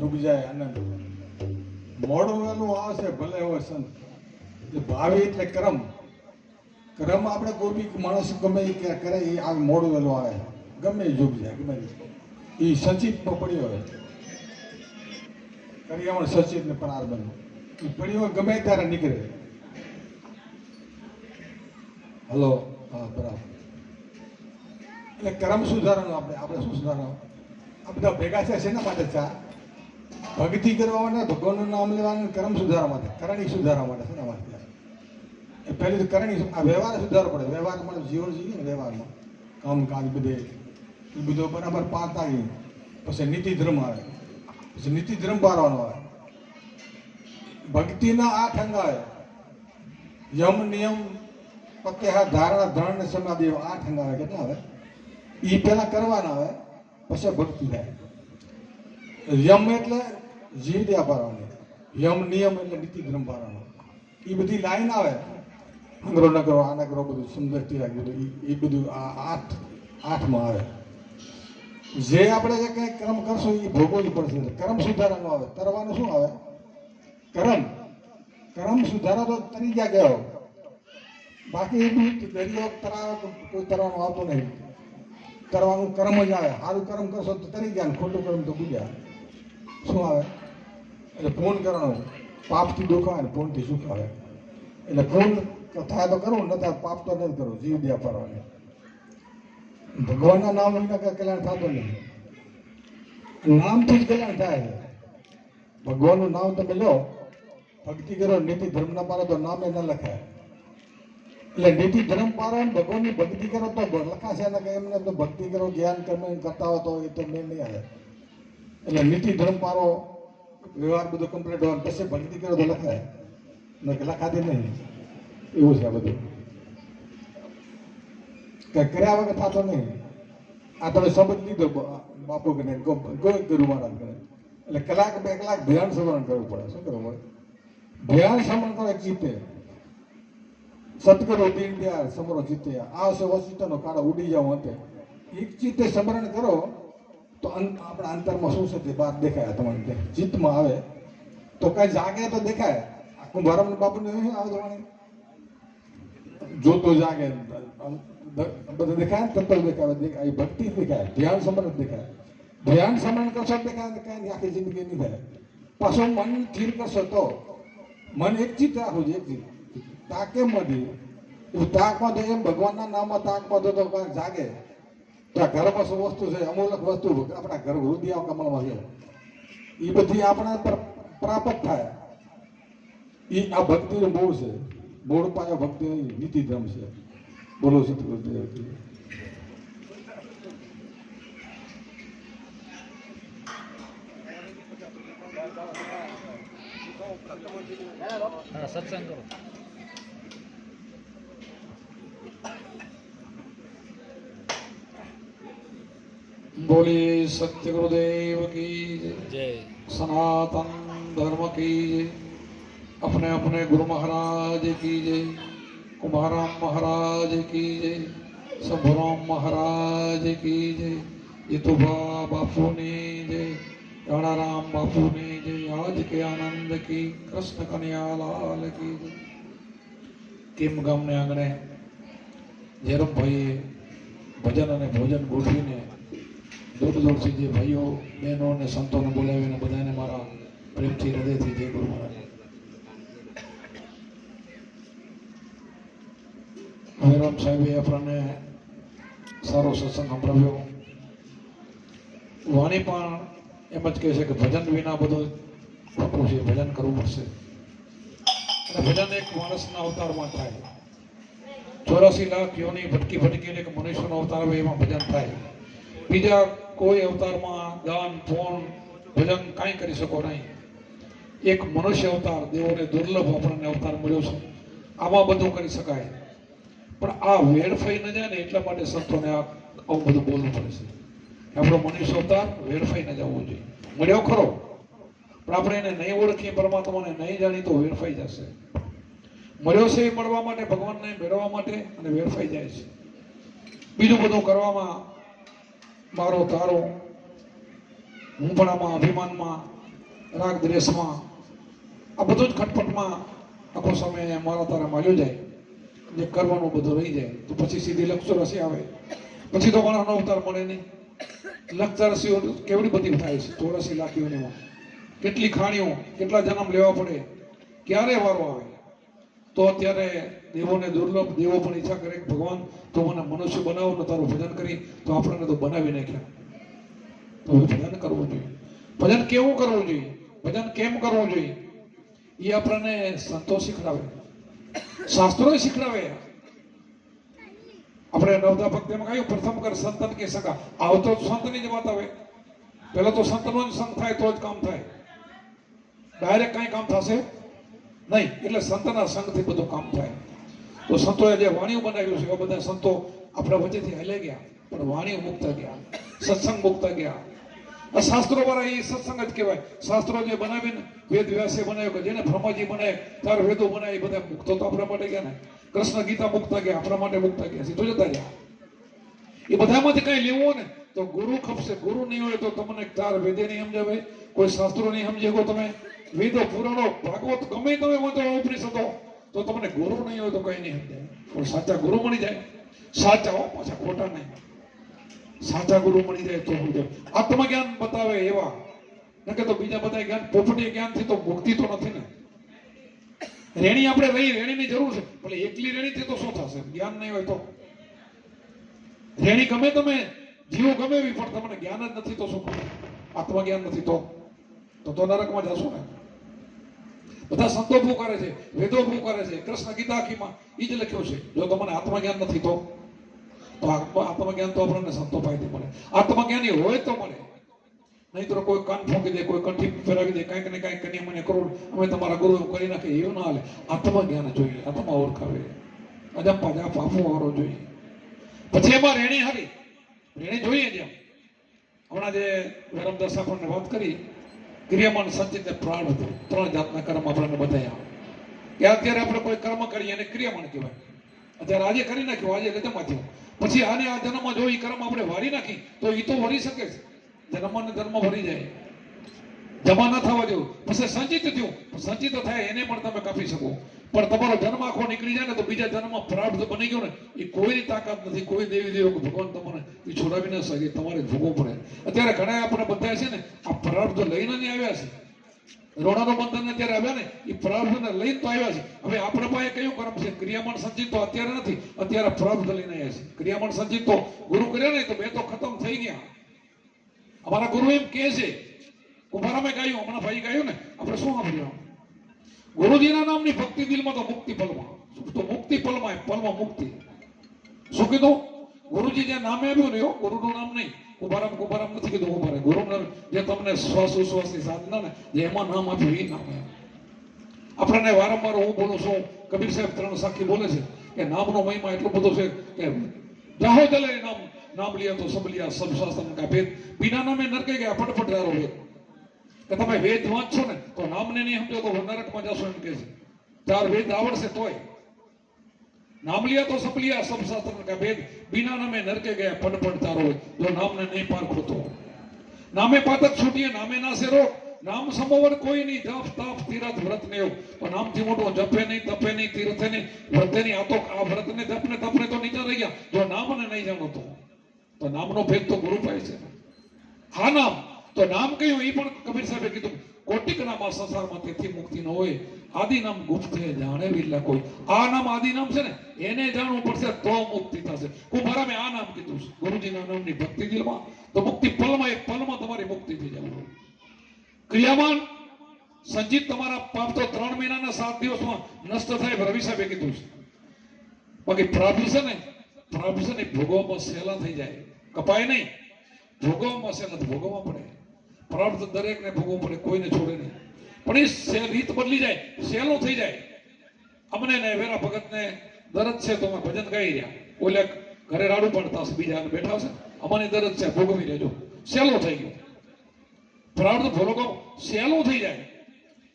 ડૂબ જાય આનંદ. મોડું વહેલું આવશે ભલે હોય સંત. એટલે ભાવિ એટલે કર્મ. કર્મ આપણે કોઈ બી માણસ ગમે એ કરે એ આ મોડું વહેલું આવે, ગમે એ ડૂબ જાય, ગમે એ સચિતમાં પડ્યો હોય, કરિયાવણ સચિત ને પ્રારબ્ધ એ પડ્યો હોય ગમે ત્યારે નીકળે. હલો, હા બરાબર. એટલે કર્મ સુધારવાનું આપણે શું સુધારવાનું? આ બધા ભેગા છે શેના માટે? ભક્તિ કરવા માટે, ભગવાનનું નામ લેવાનું, કર્મ સુધારવા માટે, કરણી સુધારવા માટે. શેના માટે? એ પહેલી તો કરણી, આ વ્યવહાર સુધારવો પડે. વ્યવહારમાં જીવન જીવીએ ને વ્યવહારમાં કામકાજ બધે એ બધો બરાબર પાડતા આવીએ. પછી નીતિ ધર્મ આવે, પછી નીતિ ધર્મ પાડવાનો આવે. ભક્તિના 8 અંગ આવે: યમ, નિયમ, પ્રત્યાહાર, ધારણા, ધર્મ ને સમાધિ. 8 અંગ આવે. કેટલા આવે? એ પહેલા કરવાના આવે, પછી ભક્તિ થાય. યમ એટલે જીવ દયા પાડવાની, યમ નિયમ એટલે નીતિ ધર્મ પાડવાનો. એ બધી લાઈન આવે. અંગરો ન કરો, આ ન કરો, બધું સમજતી રાખી બધું એ બધું આ 8માં આવે. જે આપણે જે કંઈ કર્મ કરશું એ ભોગવવું જ પડશે. કર્મ સુધારવાનું આવે. તરવાનું શું આવે? કર્મ સુધારો તો તરી ગયા ગયો. બાકી એ દરિયો તરાવ કોઈ તરવાનું આવતો નહીં. તરવાનું કર્મ જ આવે. સારું કર્મ કરશો તો તરી ગયા, ખોટું કર્મ તો ગુજ્યા. શું આવે? એટલે પૂર્ણ કરવાનું. પાપથી દુઃખ આવે ને પૂર્ણથી સુખ આવે. એટલે પૂર્ણ થાય તો કરવું, ન થાય પાપ તો નથી કરવું. જીવ દયા પાડવાની. ભગવાનના નામ વિના કઈ કલ્યાણ થતું નહીં. નામથી જ કલ્યાણ થાય છે. ભગવાનનું નામ તમે લો, ભક્તિ કરો, નીતિ ધર્મ ના પાડો તો નામે ન લખાય. એટલે નીતિ ધર્મ પાડો ને ભગવાનની ભક્તિ કરો તો લખાશે ને. એમને તો ભક્તિ કરો, જ્ઞાન કર્મ કરતા હો તો એ તો મેં નહીં આવે. એટલે નીતિ ધર્મ પાડો, વ્યવહાર બધો કમ્પ્લીટ હોય પછી ભક્તિ કરો તો લખાય, લખાતી નહીં. એવું છે આ બધું. કઈ કર્યા વગર થતો નહીં. આ તમે શબ્દ લીધો બાપુ કરીને કોઈ ગુરુ મહારાજ કરે એટલે કલાક 2 કલાક ધ્યાન સ્મરણ કરવું પડે. શું કરવું પડે? ધ્યાન સ્મરણ કરો ચિત્તે. સત્કરો દીન દયાળ સમરો ચિત્તે. આવશે વચિતનો કાળો ઉડી જાવ અંતે. એક ચિત્તે સ્મરણ કરો તો આપણા અંતરમાં શું છે તે બહાર દેખાય. તમારે ચિત્તમાં આવે તો કઈ જાગે તો દેખાય. આખું ભરમ બાપુને આવે તમારે જોતો જાગે બધું દેખાય, તત્વ દેખાય, ભક્તિ દેખાય, ધ્યાન સ્મરણ દેખાય. ધ્યાન સ્મરણ કરશો દેખાય, કઈ આખી જિંદગી નહીં થાય. પાછું મન સ્થિર કરશો તો મન એક ચિત્ત રાખવું છે. એક ચિત્ત તાકે માંથી તાકમાં તો એમ ભગવાનના નામમાં તાકમાં તો કાંઈક જાગે. તો આ ઘરમાં શું વસ્તુ છે? અમૂલક વસ્તુ આપણા ઘર હૃદય કમળમાં છે. એ બધી આપણા પર પ્રાપ્ત થાય. એ આ ભક્તિનું મૂળ છે. મૂળ પાયો ભક્તિ નીતિ ધર્મ છે. બોલો સતગુરુદેવ. સત્સંગ કરો. बोलिए सत्य गुरुदेव की જય. सनातन धर्म की जय। अपने अपने गुरु महाराज की जय। कुमाराम महाराज की जय। शंभुराम महाराज की जय। यतुभा बापू ने जय। राणाराम बापू ने जय। आज के आनंद की कृष्ण कन्हैया लाल की जय। किम गाम ने आंगणे जयराम भाई भजन અને ભોજન ગોઠવીને દૂરથી જે ભાઈઓ બહેનો અને સંતોને બોલાવીને બધાને મારા પ્રેમથી હૃદયથી જય ગુરુ મહારાજ. હરિરામ સાહેબે આપણને સારો સત્સંગ સંભળાવ્યો. વાણી પણ એમ જ કહે છે કે ભજન વિના બધું ખોટું છે, ભજન કરવું પડશે. અને ભજન એક માણસના અવતારમાં થાય. 84 લાખ યોની ભટકી ભટકીને એક મનુષ્યનો અવતાર આવે એમાં ભજન થાય. બીજા કોઈ અવતારમાં દાન પૂર્ણ ભજન કાંઈ કરી શકો નહીં. એક મનુષ્ય અવતાર, દેવોને દુર્લભ આપણને અવતાર મળ્યો છે, આમાં બધું કરી શકાય. પણ આ વેડફાઈ ન જાય ને એટલા માટે સંતોને આવું બધું બોલવું પડે છે. આપણો મનુષ્ય અવતાર વેડફાઈ ન જવો જોઈએ. મળ્યો ખરો પણ આપણે એને નહીં ઓળખીએ, પરમાત્માને નહીં જાણીએ તો વેડફાઈ જશે. મળ્યો છે એ મળવા માટે, ભગવાનને મેળવવા માટે, અને વેડફાઈ જાય છે બીજું બધું કરવામાં. મારો તારો હું પણ આમાં અભિમાનમાં રાગ દ્વેષમાં, આ બધું જ ખટપટમાં આખો સમય મારા તારા માલ્યો જાય, જે કરવાનું બધું રહી જાય. તો પછી સીધી લક્ષ આવે, પછી તો મારા અવતાર મળે નહીં. લક્ષ કેવડી બધી થાય છે 84 લાખ યોનીમાં, કેટલી ખાણીઓ, કેટલા જન્મ લેવા પડે, ક્યારે વારો આવે. તો અત્યારે દેવોને દુર્લભ, દેવો પણ ઈચ્છા કરે કે ભગવાન તો મને મનુષ્ય બનાવો ને તારું ભજન કરી, તો આપણને તો બનાવી નાખ્યા. તો ભજન કરવું જોઈએ. ભજન કેવું કરવું જોઈએ, ભજન કેમ કરવું જોઈએ, એ આપણને સંતો શીખડાવે, શાસ્ત્રો શીખડાવે. આપણે નવદા ભક્તિમાં કહ્યું પ્રથમ કર સંતન કે સગા, આવતો સંતની જ વાત આવે. પહેલા તો સંતનો જ સંગ થાય તો જ કામ થાય, ડાયરેક્ટ કઈ કામ થશે નહીં. એટલે સંતના સંગથી બધું કામ થાય. તો સંતોએ જે વાણીઓ બનાવ્યું છે એવા બધા સંતો આપણા વચ્ચેથી હાલે ગયા, પણ વાણીઓ મુકતા ગયા, સત્સંગ મુકતા ગયા. આ શાસ્ત્રો વાળા એ સત્સંગ જ કહેવાય. શાસ્ત્રો જે બનાવીને વેદ વ્યાસે બનાવ્યો, કે જેને બ્રહ્માજી બનાવે, ચાર વેદો બનાવે, એ બધા મુક્તો તો આપણા માટે ગયા ને. કૃષ્ણ ગીતા મુકતા ગયા, આપણા માટે મુકતા ગયા, સીધું જતા રહ્યા. એ બધામાંથી કઈ લેવું હોય ને તો ગુરુ ખપશે. ગુરુ નહીં હોય તો તમને ચાર વેદે નહીં સમજાવે, કોઈ શાસ્ત્રો નહીં સમજે. તમે વેદો, પુરાણો, ભાગવત ગમે તમે વાંચો, ઉપનિષદો, તો તમને ગુરુ નહીં હોય તો કઈ નહીં સમજાય. પણ સાચા ગુરુ મળી જાય, સાચા હો, પાછા ખોટા નહીં, સાચા ગુરુ મળી જાય તો સમજો. આત્મજ્ઞાન બતાવે એવા, ન કે તો બીજા બધા જ્ઞાન, પોપટી જ્ઞાનથી તો મુક્તિ તો નથી ને. રેણી આપણે રહી, રેણીની જરૂર છે, ભલે એકલી રેણીથી તો શું થશે, જ્ઞાન નહીં હોય તો. રેણી ગમે તમે જીવો ગમે એવી, પણ તમને જ્ઞાન જ નથી તો શું કરે, આત્મજ્ઞાન નથી તો નરકમાં જશો ને. બધા સંતો ભૂ કરે છે, વેદો ભૂ કરે છે, કૃષ્ણ ગીતા આખીમાં એ જ લખ્યું છે. જો તમને આત્મજ્ઞાન નથી તો આત્મજ્ઞાન તો આપણને સંતો પાસેથી મળે. આત્મજ્ઞાની હોય તો મળે, નહીં તો કોઈ કાન ફૂંકી દે, કોઈ કંઠી ફેરવી દે, કાંઈક ને કાંઈક કરી મને કરોડ અમે તમારા ગુરુ કરી નાખે, એવું ના હાલે. આત્મજ્ઞાન જોઈએ, આત્મા ઓળખાવે, અજંપા જાપ આપવો વાળો જોઈએ. પછી એમાં રેણી હારી, રેણી જોઈએ. જેમ હમણાં જે ધર્મદાસ આપણને વાત કરી, ક્રિયામાન, સંચિત ને પ્રારબ્ધ, 3 જાતના કર્મ આપણને બતાવ્યા. કે અત્યારે આપણે કોઈ કર્મ કરીએ એને ક્રિયામાન કહેવાય. અત્યારે આજે કરી નાખ્યું, આજે ગજમાં થયું, પછી આને આ જન્મમાં જો એ કર્મ આપણે વારી નાખી તો એ તો વરી શકે છે. જન્મ ને ધર્મ ભરી જાય, જમા ના થવા જેવું. પછી સંચિત થયું, સંચિત થાય એને પણ તમે કાપી શકો. પણ તમારો જન્મ આખો નીકળી જાય ને તો બીજા જન્મમાં પ્રારબ્ધ બની ગયો ને, એ કોઈની તાકાત નથી. કોઈ દેવી દેવો કે ભગવાન તમને એ છોડાવી ના શકે, તમારે ભોગવવું પડે. અત્યારે ઘણા આપણે બધા છે ને આ પ્રારબ્ધ લઈને નહીં આવ્યા છે. રોણાનો બંધન અત્યારે આવ્યા ને, એ પ્રારબ્ધને લઈને તો આવ્યા છે. હવે આપણા પાસે કયું કર્મ છે? ક્રિયામાન સંચિત તો અત્યારે નથી, અત્યારે પ્રારબ્ધ લઈને આવ્યા છે. ક્રિયામાન સંચિત તો ગુરુ કર્યા ને તો બે તો ખતમ થઈ ગયા. અમારા ગુરુ એમ કહે છે, કુંભારામે ગાયું, હમણાં ભાઈ ગાયું ને, આપણે શું સાંભળ્યું? ગુરુજીના નામની ભક્તિ દિલમાં તો મુક્તિ પલમાં. તો મુક્તિ પલમાં, પલમાં મુક્તિ. શું કીધું? ગુરુજી જે નામે આવ્યું ને, ગુરુનું નામ નહીં. કુંભારામ નથી કીધું. કુંભારે ગુરુ જે તમને શ્વાસ ઉશ્વાસની સાધના ને જે એમાં નામ આપ્યું એ નામ. આપણને વારંવાર હું બોલું છું, કબીર સાહેબ 3 સાખી બોલે છે કે નામનો મહિમા એટલો બધો છે કે જાહો દલે નામ लिया तो सब लिया, सब शास्त्र का भेद, बिना नामे नरके ગયા ફટફટ ધારો વેદ. કે તમે વેદ વાંચશો ને તો નામને નહીં સમજો તો નરકમાં જશો એમ કે છે. 4 વેદ આવડશે તોય. नाम लिया तो सब लिया, सब शास्त्र का भेद, बिना नामे नरके गया फटफट ધારો વેદ. જો નામને નહીં પારખો તો નામે પાતક છૂટીએ, નામે ના સે રોગ. નામ સમોવર કોઈ નહીં, જપ તપ તીરથ વ્રત ને એવું. તો નામથી મોટો જપે નહીં, તપે નહીં, તીર્થે નહીં, વ્રતે નહીં. આ તો આ વ્રત ને જપ ને તપ ને તો નીચે રહી ગયા. જો નામને નહીં જાણો તો નામનો ભેદ તો ગુરુ પાસે છે. હા નામ તો નામ કયું એ પણ કબીર સાહેબે કીધું, કોટિક નામ આ સંસારમાં તેથી મુક્તિ ન હોય, આદિ નામ ગુપ્ત છે જાણે વિરલા કોઈ. આ નામ આદિ નામ છે ને એને જાણવું પડશે તો મુક્તિ થશે. કુંભારામે આ નામ કીધું છે, ગુરુજીના નામની ભક્તિ દિલમાં તો મુક્તિ પલમાં, એક પલમાં તમારી મુક્તિ થઈ જાય. ક્રિયામાન સંચિત તમારા પાપ તો 3 મહિનાના 7 દિવસમાં નષ્ટ થાય, રવિ સાહેબે કીધું છે. બાકી પ્રાપ્ત છે ને, પ્રાપ્ત છે ને ભોગવવામાં સહેલા થઈ જાય, કપાય નહીં. ભોગવવામાં સહેલા ભોગવવા પડે. પ્રાપ્ત દરેકને ભોગવવું પડે, કોઈને છોડે નહીં. પણ એ રીત બદલી જાય, સહેલું થઈ જાય. અમને ને વેરા ભગતને દરદ છે તો અમે ભજન ગાઈ રહ્યા, ઓલે ઘરે રાડું પડતા હશે, બીજા બેઠા હશે, અમારી દરદ છે ભોગવી લેજો, સહેલું થઈ ગયું. પ્રાર્થ ભોગવો સહેલું થઈ જાય.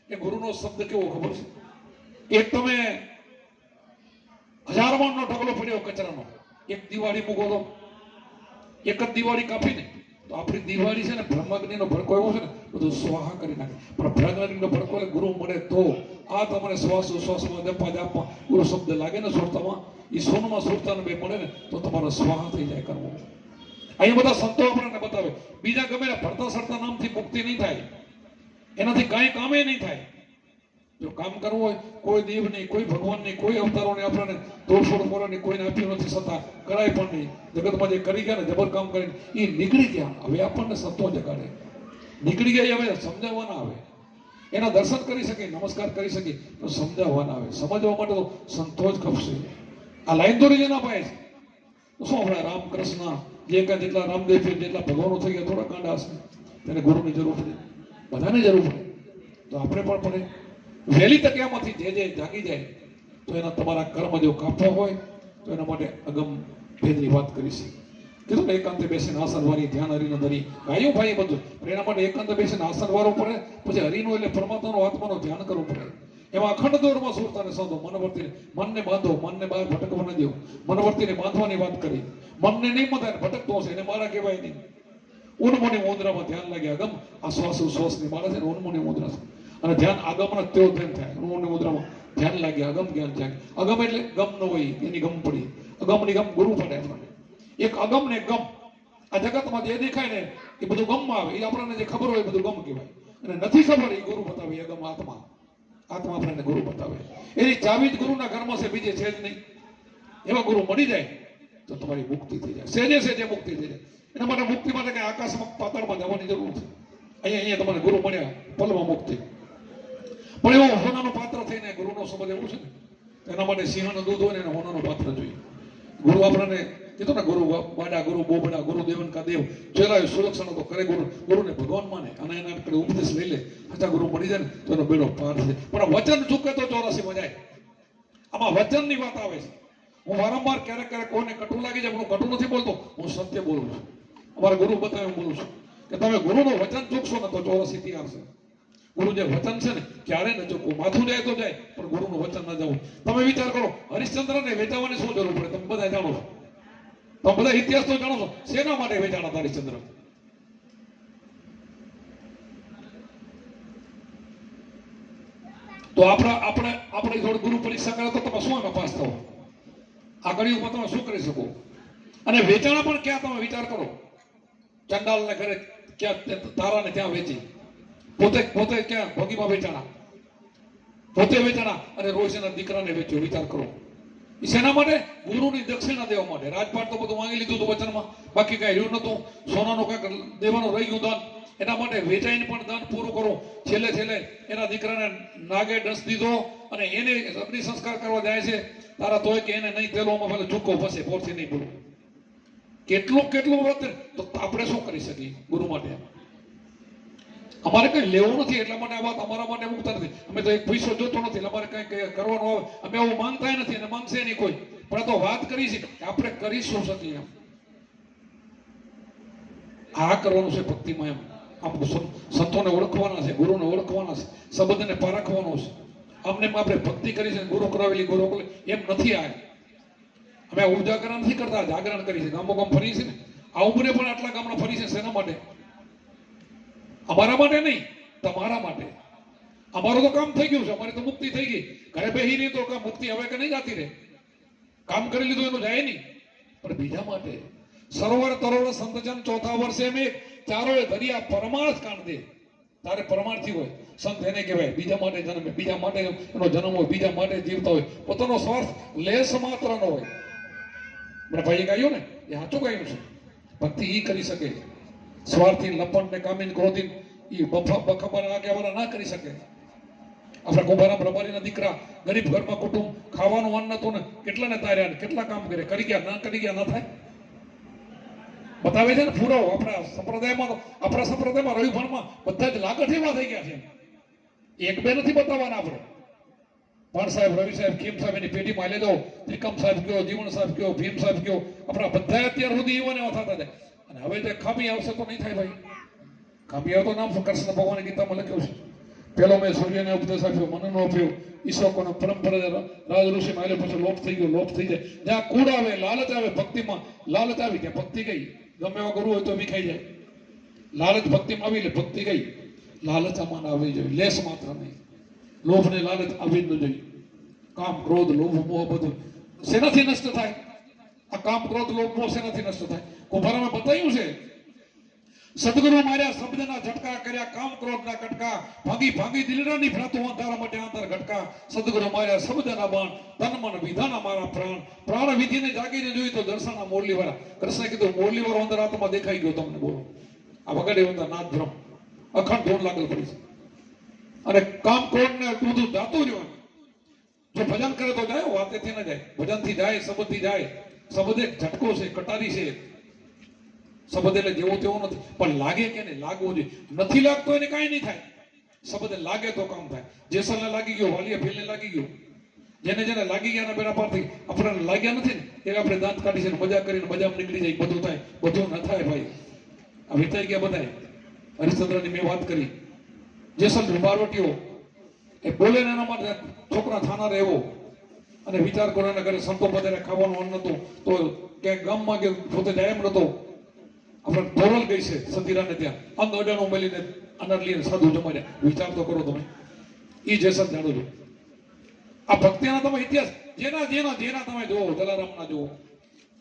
એ ગુરુનો શબ્દ કેવો ખબર છે? એક તમે 1000 મણનો ઢગલો પડ્યો કચરાનો, એક દિવાળી મૂકો તો, એક જ દિવાળી કાપીને તો આપણી દિવાળી છે ને બ્રહ્માગ્નિનો ભડકો એવો છે ને બધું સ્વાહા કરી નાખે. પણ બ્રહ્માગ્નિનો ભડકો એટલે ગુરુ મળે તો આ તમારે શ્વાસ ઉશ્વાસમાં જપા જાપમાં ગુરુ શબ્દ લાગે ને સુરતામાં, એ સોનમાં સુરતાને બે મળે ને તો તમારો સ્વાહા થઈ જાય કરવું. અહીંયા બધા સંતો આપણને બતાવે બીજા ગમે ભરતા સરતા નામથી મુક્તિ નહીં થાય, એનાથી કાંઈ કામે નહીં થાય. જો કામ કરવું હોય કોઈ દેવ નહીં, કોઈ ભગવાન નહીં, કોઈ અવતારોને આપણને તોડફોડ કરવાની કોઈને આપ્યું નથી, છતાં કરાય પણ નહીં. જગતમાં જે કરી ગયા ને જબર કામ કરીને એ નીકળી ગયા. હવે આપણને સંતો જગાડે, નીકળી ગયા હવે સમજાવવાના આવે, એના દર્શન કરી શકે, નમસ્કાર કરી શકે, તો સમજાવવાના આવે. સમજવા માટે તો સંતો જ ખપશે. આ લાઈન દોરી જેના પાસે તો શું આપણે રામકૃષ્ણ જે કાંઈ જેટલા રામદેવ જેટલા ભગવાનો થઈ ગયા થોડા કાંડા હશે, તેને ગુરુની જરૂર પડે, બધાને જરૂર પડે. તો આપણે પણ પડે. વહેલી તકે આમાંથી જે જાગી જાય તો એના તમારા કર્મ જો કાપવા હોય તો એના માટે અગમ ભેદની વાત કરીશ. કીધું ને એકાંતે બેસીને આસન વાળી ધ્યાન હરિનો ધરી ગાયું ભાઈ બધું, પણ એના માટે એકાંતે બેસીને આસન વાળવું પડે, પછી હરિનો એટલે પરમાત્માનો આત્માનો ધ્યાન કરવું પડે. એમાં અખંડ દોરમાં સુરતાને સાધો, મનવર્તીને મનને બાંધો, મનને બહાર ભટકવા ન દો. મનવર્તીને બાંધવાની વાત કરી, મનને નહીં બંધાય ભટકતો હશે એને મારા કહેવાય નહીં. ઉન્મોની મુદ્રામાં ધ્યાન લાગે. અગમ આ શ્વાસ ઉશ્વાસની માળા છે ને ઉન્મોની મુદ્રા છે, અને ધ્યાન આગમના તેઓ ધ્યાન થાય. ઉન્મોની મુદ્રામાં ધ્યાન લાગે, અગમ જ્ઞાન જાગે. અગમ એટલે ગમ ન હોય એની ગમ પડી, અગમની ગમ ગુરુ પડે આપણને. એક અગમ ને ગમ, આ જગતમાં જે દેખાય ને એ બધું ગમમાં આવે, એ આપણને જે ખબર હોય એ બધું ગમ કહેવાય, અને નથી ખબર એ ગુરુ બતાવે. અગમ આત્મા, આત્મા આપણને ગુરુ બતાવે. એની ચાવી જ ગુરુના ઘરમાં છે, બીજે છે જ નહીં. એવા ગુરુ મળી જાય તો તમારી મુક્તિ થઈ જાય, સેજે સેજે મુક્તિ થઈ જાય. એના માટે મુક્તિ માટે કઈ આકાશમાં પાતાળમાં જવાની જરૂર છે. અહીંયા તમારે ગુરુ મળ્યા, પલમાં મુક્તિ. પણ એવો હોનાનું પાત્ર થઈને ગુરુનો સંબંધ એવું છે ને, એના માટે સિંહનું દૂધ હોય ને એને હોનાનું પાત્ર જોઈએ. ગુરુ આપણને કીધું ને, ગુરુ બાડા, ગુરુ બોબડા, ગુરુ દેવન કા દેવ, ચેલાય સુરક્ષાનો તો કરે ગુરુ. ગુરુને ભગવાન માને અને એના આપણે ઉપદેશ લઈ લે, હચા ગુરુ મળી જાય ને તો એનો બેડો પાર છે. પણ વચન ચૂકે તો 84માં જાય. આમાં વચનની વાત આવે છે. હું વારંવાર ક્યારેક ક્યારેક કોઈને કટુ લાગી જાય, હું કટુ નથી બોલતો, હું સત્ય બોલું છું. અમારા ગુરુ બતાવે હું બોલું છું કે તમે ગુરુનું વચન ચૂકશો ને તો 84 તૈયાર છે. ગુરુ જે વચન છે ને ક્યારે ન ચૂકવું. માથું જાય તો જાય, પણ ગુરુનું વચન ન જવું. તમે વિચાર કરો, હરિશ્ચંદ્રને વેચાવાની શું જરૂર પડે? તમે બધા જાણો છો, તમે બધા ઇતિહાસ તો જાણો છો, શેના માટે વેચાણા હતા હરિશ્ચંદ્ર? તો આપણે થોડી ગુરુ પરીક્ષા કરે તો તમે શું એમાં પાસ થાવ? આ ઘડીઓમાં તમે શું કરી શકો? અને વેચાણા પણ ક્યાં? તમે વિચાર કરો, ચંડાલને ઘરે ક્યાં, તારાને ત્યાં વેચી, પોતે ક્યાં ભોગીમાં વેચાણા, પોતે વેચાણા, અને રોશનના દીકરાને વેચ્યો. વિચાર કરો, શેના માટે? ગુરુની દક્ષિણા દેવા માટે. રાજપાટ તો બધું માંગી લીધું હતું વચનમાં, બાકી કઈ રહ્યું નતું. સોનાનું કાંઈક દેવાનું રહી ગયું દાન, એના માટે વેચાઈને પણ દાન પૂરું કરો. છેલ્લે એના દીકરાને નાગે ડસ દીધો, અને એને અગ્નિ સંસ્કાર કરવા જાય છે તારા, તોય કે એને નહીં તેલોમાં પેલો ચૂકો ફસે, પોરથી નહીં બોલું. કેટલું વ્રત. તો આપણે શું કરી શકીએ ગુરુ માટે? અમારે કઈ લેવું નથી, એટલા માટે આ વાત અમારા માટે મુકતા નથી. અમે તો એક પૈસો જોતો નથી, એટલે અમારે કઈ કરવાનું આવે અમે એવું માંગતા નથી, અને માંગશે નહીં કોઈ. પણ તો વાત કરી છે કે આપણે કરી શું શકીએ. એમ આ કરવાનું છે ભક્તિમાં. એમ આમ સંતોને ઓળખવાના છે, ગુરુને ઓળખવાના છે, સંબંધને પારખવાનો છે. અમને આપણે ભક્તિ કરી છે, ગુરુ કરાવેલી, ગુરુ એમ નથી. આ અમે ઉજાગરણ નથી કરતા, જાગરણ કરી છે. ગામો ગામ ફરી છે ને, આ ઉંમરે પણ આટલા ગામડા ફરી છે. શેના માટે? અમારા માટે નહીં, તમારા માટે. અમારું તો કામ થઈ ગયું છે, અમારી તો મુક્તિ થઈ ગઈ. ઘરે બેહી રહી તો મુક્તિ હવે કે નહીં જાતી રહે? કામ કરી લીધું એનું જાય નહીં. પણ બીજા માટે સરોવર તરોવર સંતજન ચોથા વર્ષે મેં ચારોએ દરિયા પરમાર્થ કાઢ દે. તારે પરમાર્થી હોય સંત એને કહેવાય. બીજા માટે જન્મે, બીજા માટે એનો જન્મ હોય, બીજા માટે જીવતા હોય. પોતાનો સ્વાર્થ લેશ માત્ર ન હોય. મને ભાઈએ કહ્યું ને, એ સાચું કહ્યું છે. ભક્તિ એ કરી શકે, સ્વાર્થી લપણ ને કામીન ક્રોધી એ બખબર આગેવાળા ના કરી શકે. આપણા કુંભારામ રબારીના દીકરા, ગરીબ ઘરમાં કુટુંબ, ખાવાનું અન્ન નતું ને કેટલાને તાર્યા, કેટલા કામ કરે, કરી ગયા ના કરી ગયા, ના થાય. બતાવે છે ને પુરાવો. આપણા સંપ્રદાયમાં રવિભરમાં બધા જ લાગઠ એવા થઈ ગયા છે. એક બે નથી બતાવવાના આપણે. પણ સાહેબ, રવિ સાહેબ, ખીમ સાહેબ એની પેઢીમાં લઈ જાઓ, ત્રિકમ સાહેબ કયો, જીવન સાહેબ કયો, ભીમ સાહેબ કયો, આપણા બધા અત્યાર સુધી એવા ને એવા થતા જાય. અને હવે જે ખામી આવશે તો નહીં થાય ભાઈ. ખામી આવે તો નામ કૃષ્ણ ભગવાન ગીતામાં લખ્યું છે. પેલો મેં સૂર્યને ઉપદેશ આપ્યો, મનનો આપ્યો, ઈશ્વરનો પરંપરા રાજ ઋષિ માલ્યો, પછી લોપ થઈ ગયો, લોપ થઈ જાય. જ્યાં કૂડ આવે, લાલચ આવે, ભક્તિમાં લાલચ આવી, ત્યાં ભક્તિ ગઈ. ગમે એવા ગુરુ હોય તો વિખાઈ જાય. લાલચ ભક્તિમાં આવી એટલે ભક્તિ ગઈ. લાલચ આમાં આવી જોઈએ, લેસ માત્ર નહીં. લોભ ને લાલચ આવી જ ન જોઈએ. કામ ક્રોધ લોભ મોહ બધું શેનાથી નષ્ટ થાય? આ કામ ક્રોધ લોભ મોહ શેનાથી નષ્ટ થાય? કુંભારામાં બતાવ્યું છે, સદગુરુ માર્યા શબ્દના ઝટકા, કર્યા કામ ક્રોધના કટકા, ભાગી ભાગી દિલડાની ભ્રાતું અંધારા માટે આંતર ઘટકા. સદગુરુ માર્યા શબ્દના બાણ, તન મન વિધાના મારા પ્રાણ. પ્રાણ વિધિને જાગીને જોઈ તો દર્શના મોરલી વાળા. કૃષ્ણે કીધું મોરલી વાળો અંદર આત્મા દેખાઈ ગયો તમને, બોલો. આ વગાડે અંદર નાદ ભ્રમ અખંડ ધોન લાગેલ પડી છે. અને કામ ક્રોધ ને બધું જાતું રહ્યું. જો ભજન કરે તો જાય, વાતેથી ન જાય. ભજનથી જાય, શબ્દથી જાય. શબ્દ એક ઝટકો છે, કટારી છે. શબ્દ એટલે જેવો તેવો નથી, પણ લાગે કે નહીં લાગવો જોઈએ. નથી લાગતો એને કાંઈ નહીં થાય. શબ્દ લાગે તો કામ થાય. જેસલને લાગી ગયો, વાલિયા ભીલને લાગી ગયો. જેને જેને લાગી ગયા બેના પારથી આપણને લાગ્યા નથી ને એ આપણે દાંત કાઢી છે, મજા કરીને મજામાં નીકળી જાય. બધું થાય, બધું ન થાય ભાઈ. આ વિતાઈ ગયા બધાય. હરિશ્ચંદ્રની મેં વાત કરી, જેસલ બારવટીઓ એ બોલે ને એના માટે છોકરા થાના રહેવો. અને વિચાર કરો એના ઘરે સંતો બધાને ખાવાનું અન્ન નતું, તો ક્યાંક ગામમાં કે પોતે જાય એમ નતો. આપણે ધોરલ ગઈ છે સતીરાને ત્યાં, અંગ અડાણું મળીને અનાજ લઈને સાધુ જમાડ્યા. વિચાર તો કરો તમે. એ જેસલ જાણો છો. આ ભક્તિના તમે ઇતિહાસ જેના જેના જેના તમે જુઓ, જલારામના જુઓ,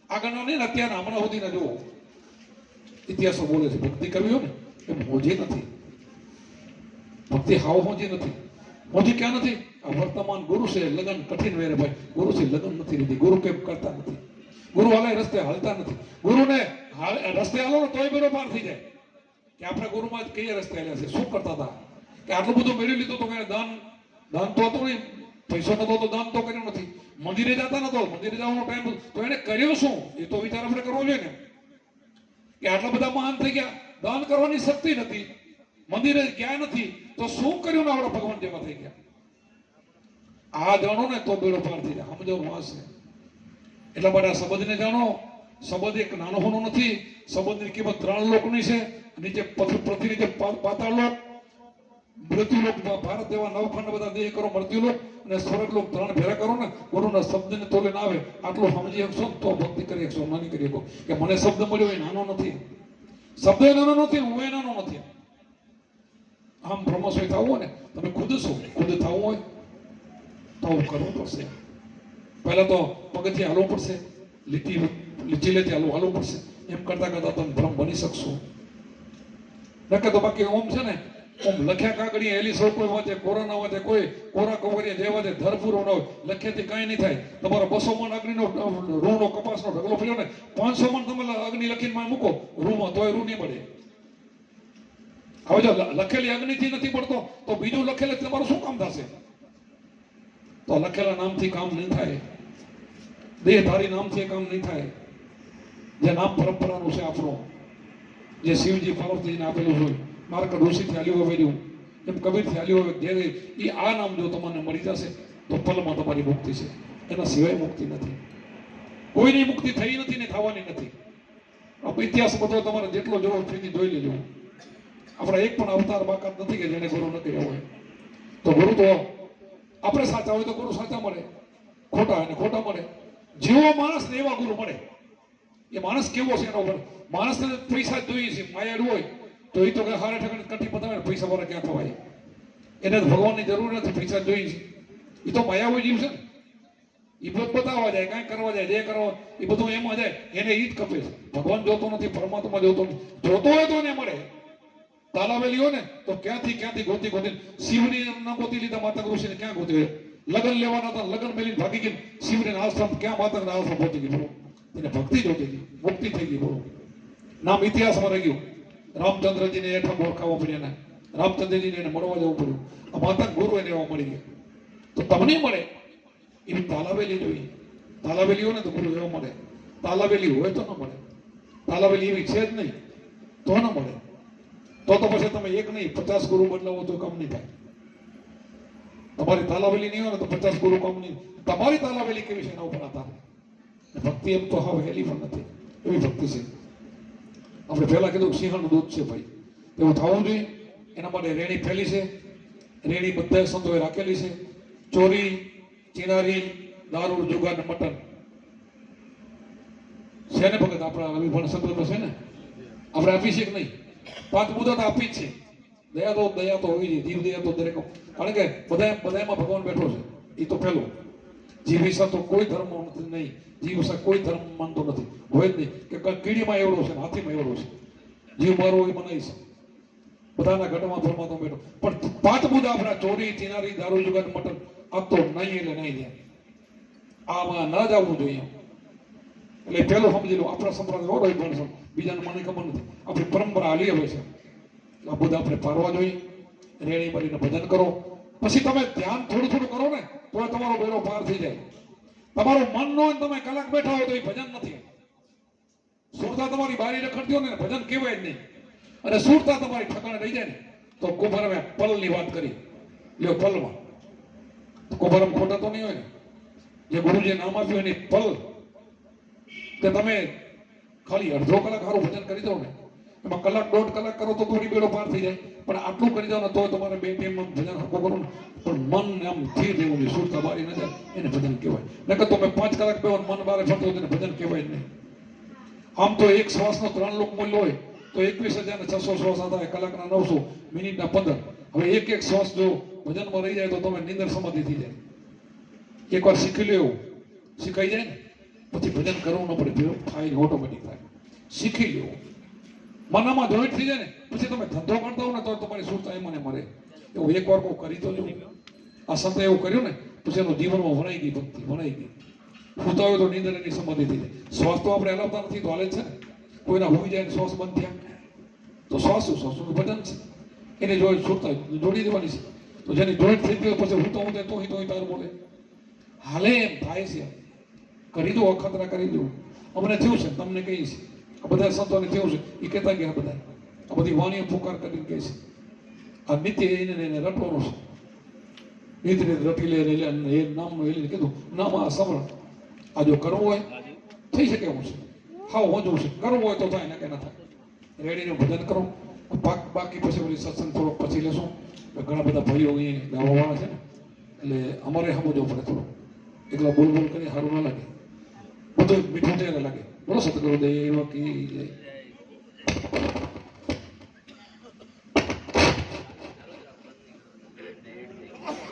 આગળના નહીં ને અત્યારના હમણાં સુધીના જુઓ, ઇતિહાસો બોલે છે. ભક્તિ કરવી હોય ને એ મોજી નથી. ભક્તિ હાવ મોજી નથી. મોજી ક્યાં નથી? આ વર્તમાન ગુરુ છે લગન કઠિન વેરે ભાઈ. ગુરુ છે લગન નથી લીધી. ગુરુ કેમ કરતા નથી. ગુરુ હાલે રસ્તે હાલતા નથી. ગુરુને રસ્તે હાલો ને તોય બેરો પાર થઈ જાય. કે આપણે ગુરુમાં કઈ રસ્તે હાલ્યા છે, શું કરતા હતા, કે આટલું બધું મેળવી લીધું તો કે દાન તો હતું નહીં, પૈસો નતો તો દાન તો કર્યું નથી. મંદિરે જતા નતો, મંદિરે જવાનો ટાઈમ તો એને કર્યો શું? એ તો વિચાર આપણે કરવો જોઈએ ને. કે આટલા બધા મહાન થઈ ગયા, દાન કરવાની શક્તિ નથી, મંદિરે ગયા નથી, તો શું કર્યું ને આપણા ભગવાન જેવા થઈ ગયા? આ જાણો ને તો બેડો પાર થઈ જાય. સમજો વાસ છે. એટલા માટે આ સંબંધને જાણો. સંબંધ એક નાનો હોનો નથી. સંબંધની કિંમત 3 લોકની છે. નીચે પૃથ્વી નીચે પાતાળ લોક, મૃત્યુલોક, ભારત જેવા નવખંડ બધા દેહ કરો મૃત્યુલોક, અને સ્વર્ગલોક 3 ભેરા કરો ને ગુરુના શબ્દને તોલે ના આવે. આટલું સમજી શકશો તો ભક્તિ કરી શકશો. નાની કરી શકો કે મને શબ્દ મળ્યો એ નાનો નથી. શબ્દ એ નાનો નથી, હું એ નાનો નથી. આમ બ્રહ્મસ્વય થવું હોય ને, તમે ખુદ શું ખુદ થવું હોય તો કરવું પડશે. પહેલા તો પગથિયે હાલવું પડશે, લીચી હાલવું પડશે. એમ કરતા કરતા તમે બ્રહ્મ બની શકશો. નકર તો બાકી ઓમ છે ને, ઓમ લખ્યા કાગળી એલી સૌ કોઈ વાંચે, કોરોના વાંચે, કોઈ કોરા કોવરિયા જે વાંચે, ધરપૂરો ન હોય, લખ્યાથી કાંઈ નહીં થાય. તમારો 200 મણ અગ્નિનો રૂનો કપાસનો ઢગલો પડ્યો ને, 500 મણ તમે અગ્નિ લખીને માં મૂકો રૂમાં, તોય રૂ નહીં મળે. હવે જો લખેલી અગ્નિથી નથી પડતો તો બીજું લખેલું તમારું શું કામ થશે? તો લખેલા નામથી કામ નહીં થાય. દેહધારી નામથી કામ નહીં થાય. જે નામ પરંપરાનું છે આપણું, જે શિવજી પાર્વતીજીને આપેલું હોય, માર્ક ઋષિથી હાલ્યું હોય, એમ કબીરથી હાલ્યું હોય, જે એ આ નામ જો તમને મળી જશે તો પલમાં તમારી મુક્તિ છે. એના સિવાય મુક્તિ નથી. કોઈની મુક્તિ થઈ નથી ને થવાની નથી. ઇતિહાસ બધો તમારે જેટલો જોવો ફરીથી જોઈ લેજો. આપણા એક પણ અવતાર બાકાત નથી કે જેને ગુરુ ન કર્યા હોય. તો ગુરુ તો આપણે સાચા હોય તો ગુરુ સાચા મળે, ખોટા હોય ને ખોટા મળે. જેવો માણસ ને એવા ગુરુ મળે. એ માણસ કેવો છે એના ઉપર. માણસને પૈસા જ જોઈએ છે, માયાળું હોય તો એ તો કે હારે ઠેકાણે કઠી પતાવે, પૈસા વાળા ક્યાં થવાય? એને તો ભગવાનની જરૂર નથી, પૈસા જોઈએ છે. એ તો માયાવી જીવ છે ને, એ બધું બતાવવા જાય, કાંઈ કરવા જાય, જે કરવા એ બધું એમાં જાય. એને ઈ જ કપે છે. ભગવાન જોતો નથી, પરમાત્મા જોતો નથી. જોતો હોય તો એને મળે. તાલાવેલી હોય ને તો ક્યાંથી ગોતી શિવની ના ગોતી લીધા માતા ઋષિને ક્યાં ગોતી? લગ્ન લેવાના હતા, લગ્ન મેલીને ભાગી ગઈ શિવને આશ્રમ, ક્યાં માતા આશ્રમ પહોંચી ગઈ? બોલો, એને ભક્તિ જોતી હતી, મુક્તિ થઈ ગઈ. બોલો, નામ ઇતિહાસમાં રહી ગયું. રામચંદ્રજીને હેઠળ ઓળખાવા પડ્યા, રામચંદ્રજીને એને મળવા જવું પડ્યું. આ માતા ગુરુ એને એવા મળી ગયા. તો તમને મળે એવી તાલાવેલી જોઈએ. તાલાવેલી હોય ને તો ગુરુ એવો મળે. તાલાવેલી હોય તો ન મળે. તાલાવેલી એવી છે જ નહીં તો ન મળે. તો પછી તમે એક નહીં 50 ગુરુ બદલાવો તો કામ નહીં થાય. તમારી તાલાવેલી નહીં હોય ને તો 50 ગુરુ કામ નહીં. તમારી તાલાવેલી કેવી છે એના ઉપર આધાર. ભક્તિ એમ તો હવે હેલી પણ નથી, એવી ભક્તિ છે. આપણે પહેલા કીધું સિંહણનું દૂધ છે ભાઈ, એવું થવું જોઈએ. એના માટે રેણી ફેલી છે. રેણી બધા સંતોએ રાખેલી છે. ચોરી, ચિનારી, દારૂ, જુગાર ને મટન છે ને ભગત આપણા અભિભણ સંતો છે ને, આપણે આપી છે કે નહીં? પાંચ મુદત આપી જ છે. દયા તો હોવી જોઈએ, જીવ દયા તો દરેક, કારણ કે બધામાં ભગવાન બેઠો છે. એ તો પહેલું. જીવ વિશે તો કોઈ ધર્મ નથી નહીં, જીવ વિશે કોઈ ધર્મ માનતો નથી, હોય જ નહીં કે કીડીમાં એવડો છે, હાથીમાં એવડો છે. જીવ મારો એ મનાય છે, બધાના ઘટમાં પરમાત્મા બેઠો. પણ પાંચ મુદ્દા આપણા ચોરી, ચિનારી, દારૂ, જુગાર, મટન, આ તો નહીં એટલે નહીં જાય. આમાં ન જવું જોઈએ. એટલે પેલું સમજી લો, આપણા સંપ્રદાય હોય ભણશો, બીજાને મને ખબર નથી, આપણી પરંપરા હાલી આવે છે. આ બધા આપણે પારવા જોઈએ. રેણી મળીને ભજન કરો. પછી તમે ધ્યાન થોડું થોડું કરો ને તો તમારો બેડો પાર થઈ જાય. તમારું મન ન હોય, તમે કલાક બેઠા હોય તો એ ભજન નથી. સુરતા તમારી બારી રખડતી હોય ને ભજન કહેવાય જ નહીં. અને સુરતા તમારી ઠકાણે રહી જાય ને તો કુંભારમે પલની વાત કરી લ્યો, પલમાં કુંભારમ ખોટા તો નહીં હોય ને, જે ગુરુજીએ નામ આપ્યું એની પલ, કે તમે ખાલી અડધો કલાક સારું ભજન કરી દો ને, એમાં કલાક દોઢ કલાક કરો તો થોડી બેડો પાર થઈ જાય. પણ આટલું કરી દો ને તો તમારે 2 ટાઈમ ભજન હરકો કરો ને, પણ મન આમ સ્થિર રહેવું જોઈએ. સુરતા બારી ન જાય એને ભજન કહેવાય. નકર તમે 5 કલાક બેહો મન બારે ફરતો હોય ભજન કહેવાય જ નહીં. આમ તો એક શ્વાસનો 3 લોક મૂલ્ય હોય તો 21,600 શ્વાસ થાય, કલાકના 900, મિનિટના 15. હવે એક શ્વાસ જો ભજનમાં રહી જાય તો તમે નિંદર સમાધિ થઈ જાય. એકવાર શીખી લેવું, શીખાઈ જાય ને પછી ભજન કરવું ન પડે, થાય ઓટોમેટિક થાય. શીખી લેવું, મનામાં જોઈન્ટ થઈ જાય ને પછી તમે ધંધો કરતા હો ને તો તમારી સુરતા એમાં મરે. એવું એકવાર કોઈ કરી તો જો. આ સંતે એવું કર્યું ને પછી એનું જીવનમાં વણાઈ ગઈ ભક્તિ, વણાઈ ગઈ. સુતા હોય તો નિંદર એની સમાધિ થઈ જાય. શ્વાસ તો આપણે હલાવતા નથી તો હાલે જ છે ને. કોઈના હોઈ જાય શ્વાસ બંધ થયા તો શ્વાસનું ભજન છે, એને જો સુરતા જોડી દેવાની છે. તો જેની જોઈન્ટ થઈ ગયો પછી હું તો તાર બોલે હાલે એમ થાય છે. કરી દો, અખતરા કરી દો. અમને થયું છે, તમને કહીએ છીએ, આ બધા સંતોને થયું છે. એ કહેતા ગયા બધા આ બધી વાણીઓ પુકાર કરીને કહે છે. આ નિત્ય એને રટવાનું છે. નિત્ય રટી લે એ નામનું એને કીધું નામ આ સમરણ. આ જો કરવું હોય થઈ શકે એવું છે. હાવ હોજવું છે, કરવું હોય તો થાય, ને કે ના થાય. રેડીનું ભજન કરો. બાકી પછી બધી સત્સંગ થોડોક પછી લેશું. ઘણા બધા ભાઈઓ અહીંયા ગાવાવાળા છે ને, એટલે અમારે સમજવું પડે થોડું. એકલા બોલ કરી સારું ના લાગે, બધું મીઠું ત્યારે લાગે. બોલો સતગુરુદેવ કી જય.